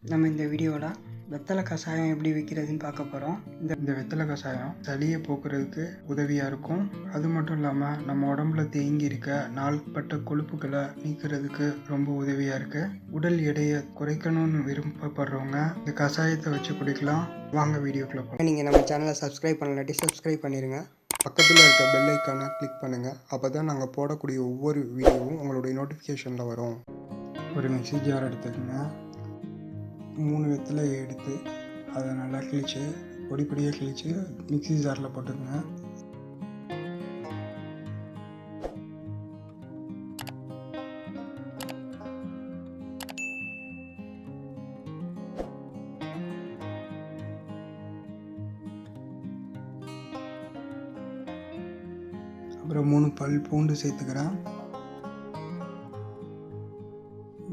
நம்ம இந்த வீடியோவில் வெத்தலை கஷாயம் எப்படி விற்கிறதுன்னு பார்க்க போகிறோம். இந்த வெத்தலை கஷாயம் சளியை போக்குறதுக்கு உதவியாக இருக்கும். அது மட்டும் இல்லாமல் நம்ம உடம்புல தேங்கி இருக்க நாள்பட்ட கொழுப்புகளை நீக்கிறதுக்கு ரொம்ப உதவியாக இருக்குது. உடல் எடையை குறைக்கணும்னு விருப்பப்படுறவங்க இந்த கஷாயத்தை வச்சு குடிக்கலாம். வாங்க வீடியோக்குள்ளே போகலாம். நீங்கள் நம்ம சேனலை சப்ஸ்கிரைப் பண்ணலாட்டி சப்ஸ்கிரைப் பண்ணிடுங்க. பக்கத்தில் இருக்க பெல் ஐக்கானை கிளிக் பண்ணுங்கள். அப்போ தான் நாங்கள் போடக்கூடிய ஒவ்வொரு வீடியோவும் உங்களுடைய நோட்டிஃபிகேஷனில் வரும். ஒரு மிக்ஸி ஜார் எடுத்துக்கோங்க. 3 வெத்தலையை எடுத்து அதை நல்லா கிழித்து பொடியாக கிழித்து மிக்ஸி ஜாரில் போட்டுக்கோங்க. அப்புறம் 3 பல் பூண்டு சேர்த்துக்கிறேன்.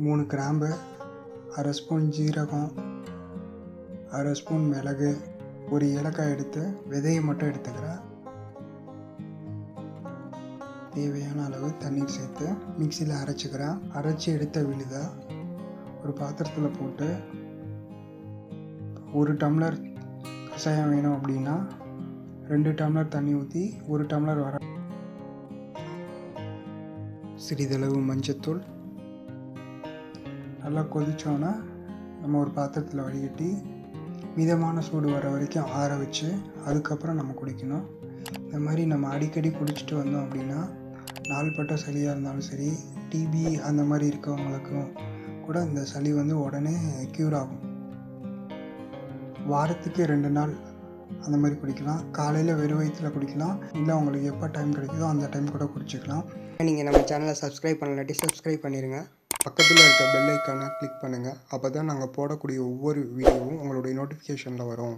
3 கிராம்பு, 1/2 ஸ்பூன் ஜீரகம், 1/2 ஸ்பூன் மிளகு, ஒரு ஏலக்காய் எடுத்து விதையை மட்டும் எடுத்துக்கிறேன். தேவையான அளவு தண்ணீர் சேர்த்து மிக்சியில் அரைச்சிக்கிறேன். அரைச்சி எடுத்த விழுதை ஒரு பாத்திரத்தில் போட்டு 1 டம்ளர் கஷாயம் வேணும் அப்படின்னா 2 டம்ளர் தண்ணி ஊற்றி 1 டம்ளர் வர சிறிதளவு மஞ்சத்தூள். நல்லா கொதித்தோன்னா நம்ம ஒரு பாத்திரத்தில் வடிகட்டி மிதமான சூடு வர வரைக்கும் ஆற வச்சு அதுக்கப்புறம் நம்ம குடிக்கணும். இந்த மாதிரி நம்ம அடிக்கடி குடிச்சிட்டு வந்தோம் அப்படின்னா நாள்பட்ட சளியாக இருந்தாலும் சரி, டிபி அந்த மாதிரி இருக்கவங்களுக்கும் கூட இந்த சளி உடனே க்யூர் ஆகும். வாரத்துக்கு 2 நாள் அந்த மாதிரி குடிக்கலாம். காலையில் வெறும் வயிற்றில் குடிக்கலாம், இல்லை உங்களுக்கு எப்போ டைம் கிடைக்குதோ அந்த டைம் கூட குடிச்சிக்கலாம். நீங்கள் நம்ம சேனலை சப்ஸ்கிரைப் பண்ணலாட்டி சப்ஸ்கிரைப் பண்ணிடுங்க. பக்கத்தில் இருக்க பெல் ஐக்கானை கிளிக் பண்ணுங்கள். அப்போ தான் நாங்கள் போடக்கூடிய ஒவ்வொரு வீடியோவும் உங்களுடைய நோட்டிஃபிகேஷனில் வரும்.